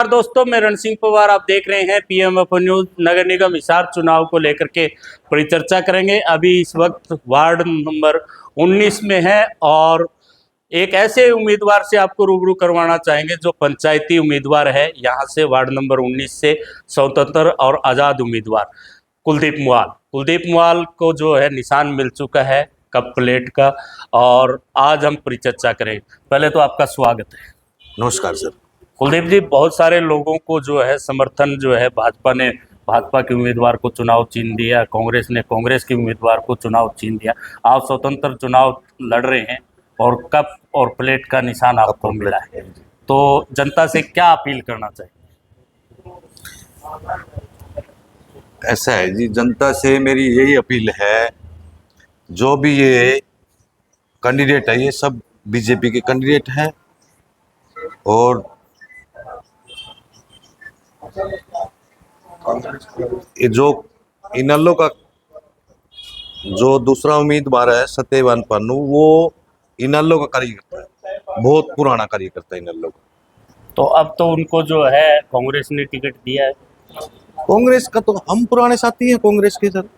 दोस्तों, मैं रण सिंह पवार, आप देख रहे हैं पीएमएफ न्यूज। नगर निगम हिसार चुनाव को लेकर के परिचर्चा करेंगे। अभी इस वक्त वार्ड नंबर 19 में है और एक ऐसे उम्मीदवार से आपको रूबरू करवाना चाहेंगे जो पंचायती उम्मीदवार है यहाँ से, वार्ड नंबर 19 से स्वतंत्र और आज़ाद उम्मीदवार कुलदीप मुआल को जो है निशान मिल चुका है कप प्लेट का, और आज हम परिचर्चा करेंगे। पहले तो आपका स्वागत है। नमस्कार सर। कुलदीप जी, बहुत सारे लोगों को जो है समर्थन जो है भाजपा के उम्मीदवार को चुनाव छीन दिया, कांग्रेस ने कांग्रेस के उम्मीदवार को चुनाव छीन दिया। आप स्वतंत्र चुनाव लड़ रहे हैं और कप और प्लेट का निशान आपको मिला है, तो जनता से क्या अपील करना चाहिए? ऐसा है जी, जनता से मेरी यही अपील है, जो भी ये कैंडिडेट है ये सब बीजेपी के कैंडिडेट हैं और ये जो इनलो का जो दूसरा उम्मीदवार है सत्यवान पानू, वो इनलो का कार्यकर्ता है, बहुत पुराना कार्यकर्ता है इनलो का। तो अब तो उनको जो है कांग्रेस ने टिकट दिया है। कांग्रेस का तो हम पुराने साथी हैं कांग्रेस के सर,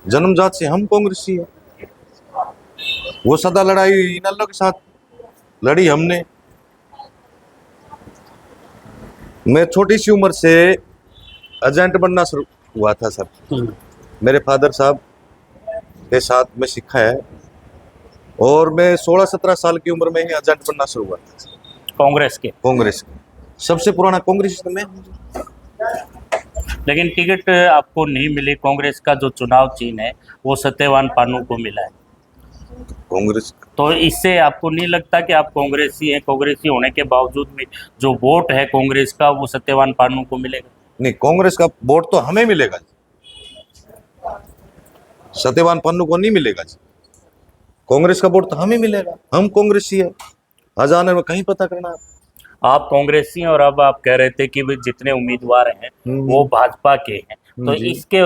जन्मजात से हम कांग्रेसी है। वो सदा लड़ाई इनलो के साथ लड़ी हमने। मैं छोटी सी उम्र से एजेंट बनना शुरू हुआ था सर, मेरे फादर साहब के साथ में सीखा है और मैं 16-17 साल की उम्र में ही एजेंट बनना शुरू हुआ था कांग्रेस के सबसे पुराना कांग्रेस तो मैं। लेकिन टिकट आपको नहीं मिली। कांग्रेस का जो चुनाव चिन्ह है वो सत्यवान पानू को मिला है। कांग्रेस तो इससे आपको नहीं लगता कि आप कांग्रेसी हैं, कांग्रेसी होने के बावजूद भी जो वोट है कांग्रेस का वो सत्यवान पानू को मिलेगा? नहीं, कांग्रेस का वोट तो हमें मिलेगा जी, सत्यवान पन्नू को नहीं मिलेगा जी। कांग्रेस का वोट तो हमें मिलेगा, हम कांग्रेसी है। हजाने में कहीं पता करना आप कांग्रेसी हैं और अब आप कह रहे थे कि भी जितने उम्मीदवार हैं वो भाजपा के हैं, तो इसके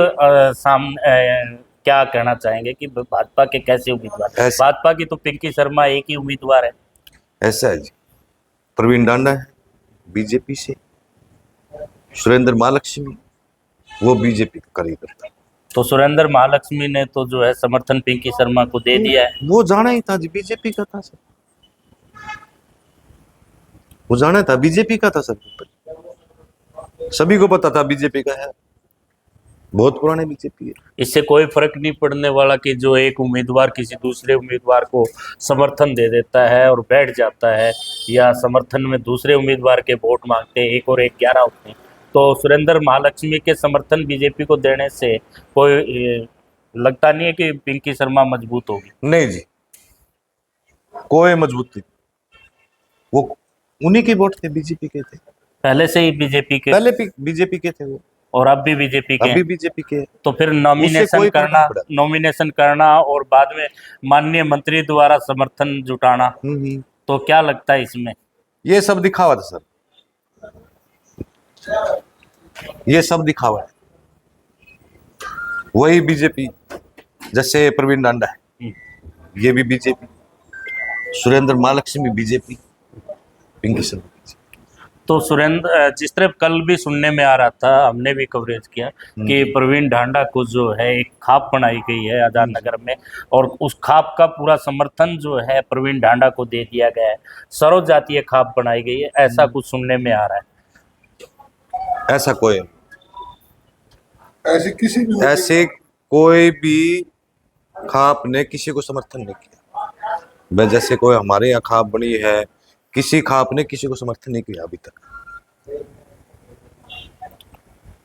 सामने क्या कहना चाहेंगे कि भाजपा के कैसे उम्मीदवार? भाजपा की तो पिंकी शर्मा एक ही उम्मीदवार है। ऐसा है जी, प्रवीण डांडा है बीजेपी से, सुरेंद्र महालक्ष्मी वो बीजेपी का कार्यकर्ता। तो सुरेंद्र महालक्ष्मी ने तो जो है समर्थन पिंकी शर्मा को दे दिया है। वो जाना ही था जी, बीजेपी का था सर, वो जाना था बीजेपी का था सर, सभी को पता था बीजेपी का है, बहुत पुराने बीजेपी है। इससे कोई फर्क नहीं पड़ने वाला कि जो एक उम्मीदवार किसी दूसरे उम्मीदवार को समर्थन दे देता है और बैठ जाता है, या समर्थन में दूसरे उम्मीदवार के वोट मांगते हैं, 1 और 1 11 होते हैं, तो सुरेंद्र महालक्ष्मी के समर्थन बीजेपी को देने से कोई लगता नहीं है कि पिंकी शर्मा मजबूत होगी? नहीं जी, कोई मजबूत नहीं, वो उन्हीं के वोट थे, बीजेपी के थे पहले से ही, बीजेपी के पहले बीजेपी के थे वो, और अब भी बीजेपी के, अभी बीजेपी के। तो फिर नॉमिनेशन करना और बाद में माननीय मंत्री द्वारा समर्थन जुटाना, तो क्या लगता है इसमें? ये सब दिखावा था सर, ये सब दिखावा है। वही बीजेपी, जैसे प्रवीण डांडा है ये भी बीजेपी, सुरेंद्र महालक्ष्मी बीजेपी, पिंकी शर्मा। तो सुरेंद्र, जिस तरह कल भी सुनने में आ रहा था, हमने भी कवरेज किया कि प्रवीण ढांडा को जो है एक खाप बनाई गई है आजाद नगर में, और उस खाप का पूरा समर्थन जो है प्रवीण ढांडा को दे दिया गया है, सर्व जातीय खाप बनाई गई है, ऐसा कुछ सुनने में आ रहा है। ऐसा कोई ऐसे कोई भी खाप ने किसी को समर्थन नहीं किया। मैं जैसे कोई हमारे यहाँ खाप बनी है, किसी खाप ने किसी को समर्थन नहीं किया अभी तक।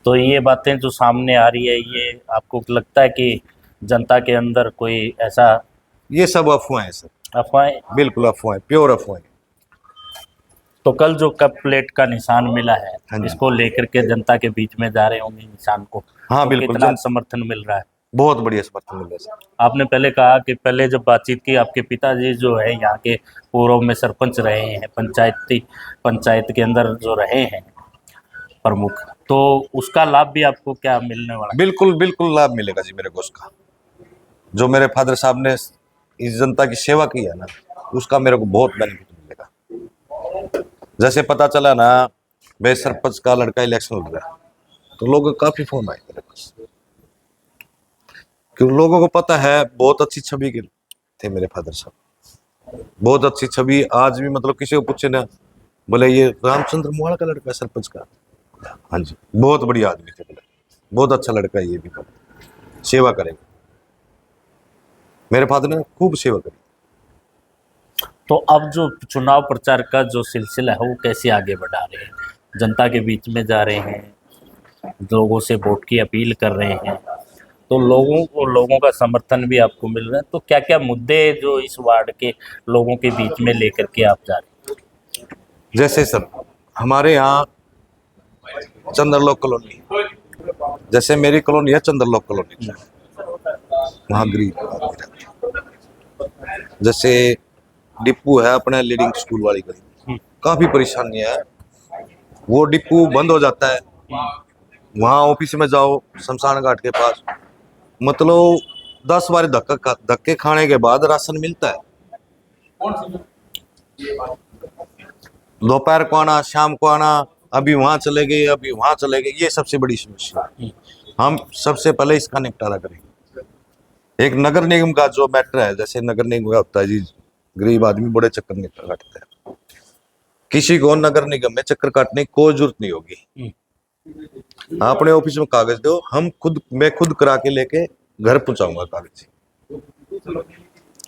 तो ये बातें जो सामने आ रही है, ये आपको लगता है कि जनता के अंदर कोई ऐसा? ये सब अफवाहें सर, अफवाहें, बिल्कुल अफवाहें, प्योर अफवाहें। तो कल जो कप प्लेट का निशान मिला है, इसको लेकर के जनता के बीच में जा रहे होंगे निशान को? हाँ तो बिल्कुल, कितना समर्थन मिल रहा है? बहुत बढ़िया समर्थन मिल रहा है सर। आपने पहले कहा कि पहले जब बातचीत की, आपके पिताजी जो है यहाँ के पूर्व में सरपंच रहे हैं, पंचायत के अंदर जो रहे हैं प्रमुख, तो उसका लाभ भी आपको क्या मिलने वाला? बिल्कुल बिल्कुल लाभ मिलेगा जी मेरे को उसका। जो मेरे फादर साहब ने इस जनता की सेवा की है ना, उसका मेरे को बहुत बेनिफिट मिलेगा। जैसे पता चला ना मैं सरपंच का लड़का इलेक्शन लड़ रहा है, तो लोगों के काफी फोन आए मेरे पास, क्योंकि लोगों को पता है बहुत अच्छी छवि के थे मेरे फादर साहब, बहुत अच्छी छवि। आज भी मतलब किसी को पूछे ना, बोले ये रामचंद्र मुहाड़ा का लड़का है सरपंच का, हाँ जी, बहुत बढ़िया आदमी थे, बोले बहुत अच्छा लड़का है ये भी, सेवा करेगा। मेरे फादर ने खूब सेवा करी। तो अब जो चुनाव प्रचार का जो सिलसिला है वो कैसे आगे बढ़ा रहे हैं? जनता के बीच में जा रहे हैं, लोगों से वोट की अपील कर रहे हैं, तो लोगों का समर्थन भी आपको मिल रहा है। तो क्या क्या मुद्दे जो इस वार्ड के लोगों के बीच में लेकर के आप जा रहे हैं? जैसे सर हमारे यहाँ चंद्रलोक कॉलोनी, जैसे मेरी कॉलोनी है चंद्रलोक कॉलोनी, वहाँ गरीब आदमी रहते हैं। जैसे डिपू है अपने लीडिंग स्कूल वाली गली, काफी परेशानी है, वो डिपू बंद हो जाता है, वहाँ ऑफिस में जाओ शमशान घाट के पास, मतलब 10 बार धक्के खाने के बाद राशन मिलता है। दोपहर को आना, शाम को आना, अभी वहां चले गए, अभी वहां चले गए, ये सबसे बड़ी समस्या है। हम सबसे पहले इसका निपटारा करेंगे। एक नगर निगम का जो मैटर है, जैसे नगर निगम का होता है जी, गरीब आदमी बड़े चक्कर नहीं काटते हैं, किसी को नगर निगम में चक्कर काटने की कोई जरूरत नहीं होगी। अपने ऑफिस में कागज दो, मैं खुद करा के लेके घर पहुंचाऊंगा कागज।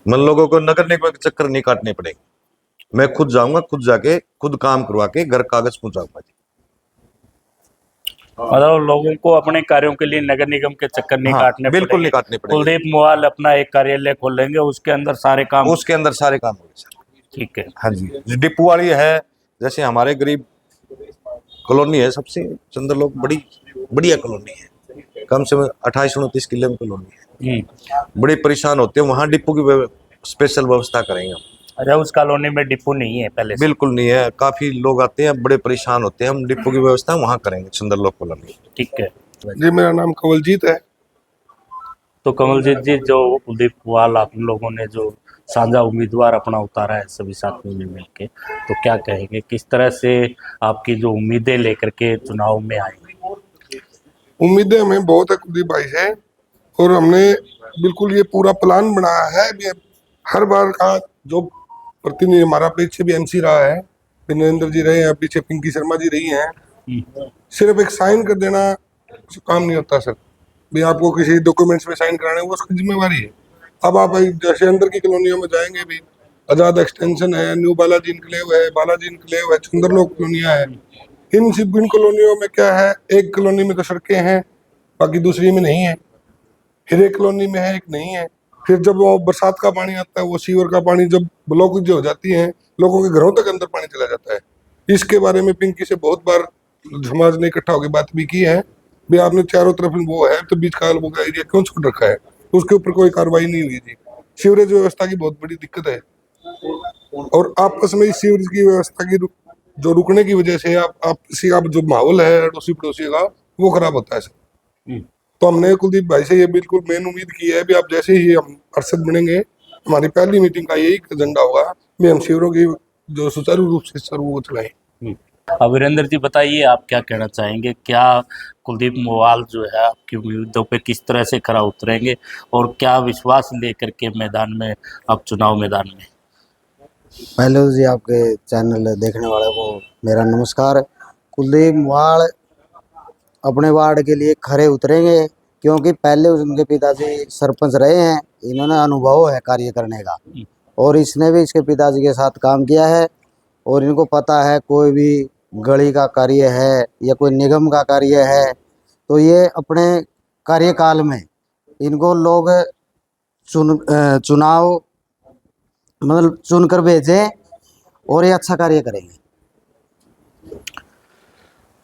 मन लोगों को नगर निगम के चक्कर नहीं काटने पड़ेंगे, मैं खुद जाऊंगा, खुद जाके खुद काम करवा के घर कागज पहुंचाऊंगा जी। मतलब लोगों को अपने कार्यों के लिए नगर निगम के चक्कर नहीं हाँ, काटने बिल्कुल नहीं काटने पड़ेंगे। कुलदीप मुवाल अपना एक कार्यालय खोलेंगे, उसके अंदर सारे काम होंगे सर। ठीक है। हाँ जी, डिपू वाली है, जैसे हमारे गरीब कॉलोनी है, सबसे चंद्रलोक बड़ी बढ़िया कॉलोनी है, कम से कम 28-29 किले में कॉलोनी है, बड़ी परेशान होते हैं, वहाँ डिपू की स्पेशल व्यवस्था करेंगे हम। अच्छा, उस कॉलोनी में डिपो नहीं है पहले से? बिल्कुल नहीं है, काफी लोग आते हैं, बड़े परेशान होते हैं, हम डिपो की व्यवस्था वहाँ करेंगे चंद्रलोक कॉलोनी। ठीक है जी, मेरा नाम कंवलजीत है। तो कमलजीत जी, जो कुलदीप मुवाल आप लोगों ने जो साझा उम्मीदवार अपना उतारा है सभी साथियों ने मिलके, तो क्या कहेंगे, किस तरह से आपकी जो उम्मीदें लेकर के चुनाव में आएंगे? उम्मीदें हमें बहुत है कुलदीप भाई से, और हमने बिल्कुल ये पूरा प्लान बनाया है भी। हर बार का जो प्रतिनिधि हमारा पीछे भी एमसी रहा है, नरेंद्र जी रहे हैं, पीछे पिंकी शर्मा जी रही हैं, सिर्फ एक साइन कर देना काम नहीं होता सर, भी आपको किसी डॉक्यूमेंट्स में साइन कराने वो उसकी जिम्मेवारी है। अब आप जैसे अंदर की कॉलोनियों में जाएंगे भी, आजाद एक्सटेंशन है, न्यू बालाजी इनक्लेव है, बालाजी इनक्लेव है, चंद्रलोक कॉलोनियां है। इन कॉलोनियों में क्या है, एक कॉलोनी में तो सड़कें हैं, बाकी दूसरी में नहीं है, फिर एक कॉलोनी में है, एक नहीं है। फिर जब वो बरसात का पानी आता है, वो सीवर का पानी जब ब्लॉकेज हो जाती है, लोगों के घरों तक अंदर पानी चला जाता है। इसके बारे में पिंकी से बहुत बार समाज ने इकट्ठा होकर बात भी की है, भी आपने चारों तरफ वो है तो बीच का वो एरिया क्यों छोड़ रखा है, तो उसके ऊपर कोई कार्रवाई नहीं हुई थी। सीवरेज व्यवस्था की बहुत बड़ी दिक्कत है, और आपस में इस सीवरेज की व्यवस्था की जो रुकने की वजह से आप जो माहौल है अड़ोसी पड़ोसी का, वो खराब होता है सर। तो हमने कुलदीप भाई से ये बिल्कुल मेन उम्मीद की है भी आप जैसे ही हम अरशद बनेंगे, हमारी पहली मीटिंग का यही एजेंडा होगा भी हम शिविरों की जो सुचारू रूप से सर वो चलाएं। अब वीरेंद्र जी बताइए, आप क्या कहना चाहेंगे, क्या कुलदीप मुवाल जो है आपकी उम्मीदों पे किस तरह से खरा उतरेंगे और क्या विश्वास लेकर के मैदान में, अब चुनाव मैदान में? पहले जी आपके चैनल देखने वाले को मेरा नमस्कार। कुलदीप मुवाल अपने वार्ड के लिए खरे उतरेंगे, क्योंकि पहले उनके पिताजी सरपंच रहे हैं, इन्होंने अनुभव है कार्य करने का, और इसने भी इसके पिताजी के साथ काम किया है, और इनको पता है कोई भी गली का कार्य है या कोई निगम का कार्य है, तो ये अपने कार्यकाल में इनको लोग चुनाव मतलब चुनकर भेजें और ये अच्छा कार्य करेंगे।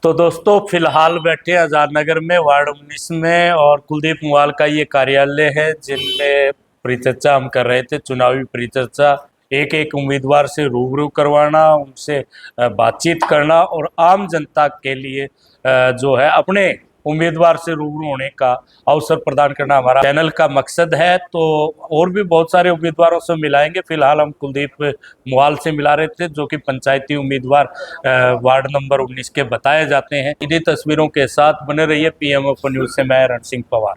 तो दोस्तों, फिलहाल बैठे आज़ाद नगर में वार्ड 19 में, और कुलदीप मुवाल का ये कार्यालय है जिनमें परिचर्चा हम कर रहे थे, चुनावी परिचर्चा, एक एक उम्मीदवार से रूबरू करवाना, उनसे बातचीत करना और आम जनता के लिए जो है अपने उम्मीदवार से रूबरू होने का अवसर प्रदान करना हमारा चैनल का मकसद है। तो और भी बहुत सारे उम्मीदवारों से मिलाएंगे। फिलहाल हम कुलदीप मुवाल से मिला रहे थे, जो कि पंचायती उम्मीदवार वार्ड नंबर 19 के बताए जाते हैं। इन्हीं तस्वीरों के साथ बने रहिए। पीएमएफ न्यूज से मैं रण सिंह पवार।